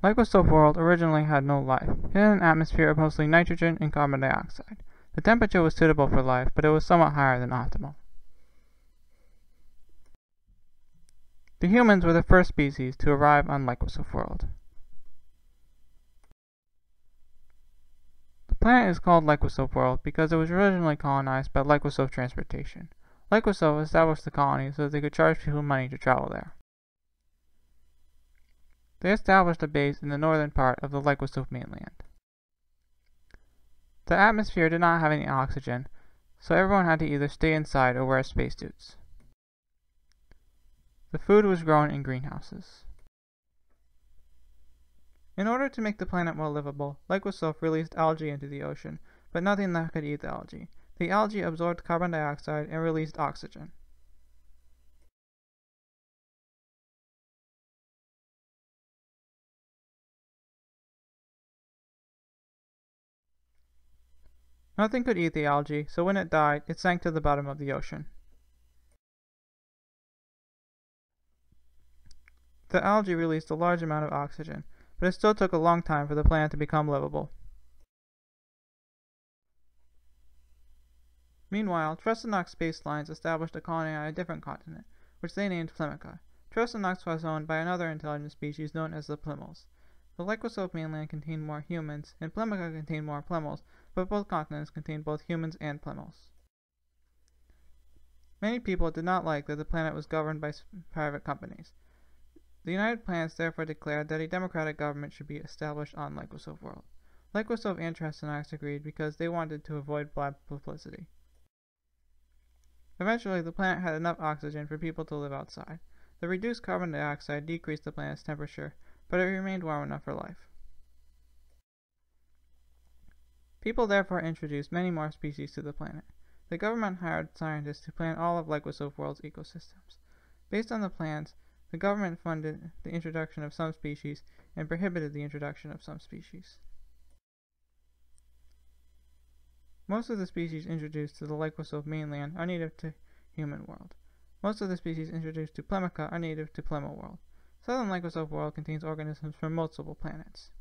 Liquasoaf World originally had no life. It had an atmosphere of mostly nitrogen and carbon dioxide. The temperature was suitable for life, but it was somewhat higher than optimal. The humans were the first species to arrive on Liquasoaf World. The planet is called Liquasoaf World because it was originally colonized by Liquasoaf Transportation. Liquasoaf established the colony so that they could charge people money to travel there. They established a base in the northern part of the Liquasoaf mainland. The atmosphere did not have any oxygen, so everyone had to either stay inside or wear spacesuits. The food was grown in greenhouses. In order to make the planet more livable, Liquasoaf released algae into the ocean, but nothing that could eat the algae. The algae absorbed carbon dioxide and released oxygen. Nothing could eat the algae, so when it died, it sank to the bottom of the ocean. The algae released a large amount of oxygen, but it still took a long time for the planet to become livable. Meanwhile, Terraforming space lines established a colony on a different continent, which they named Plimica. Terraforming was owned by another intelligent species known as the Plymals. The Liquasoaf mainland contained more humans, and Plimica contained more Plymals, but both continents contained both humans and Plymals. Many people did not like that the planet was governed by private companies. The United Planets therefore declared that a democratic government should be established on Liquasoaf World. Liquasoaf and Terraforming agreed because they wanted to avoid bad publicity. Eventually, the planet had enough oxygen for people to live outside. The reduced carbon dioxide decreased the planet's temperature, but it remained warm enough for life. People therefore introduced many more species to the planet. The government hired scientists to plan all of Liquasoaf World's ecosystems. Based on the plans, the government funded the introduction of some species and prohibited the introduction of some species. Most of the species introduced to the Liquasoaf mainland are native to Human World. Most of the species introduced to Plimica are native to Plimo World. Southern Liquasoaf World contains organisms from multiple planets.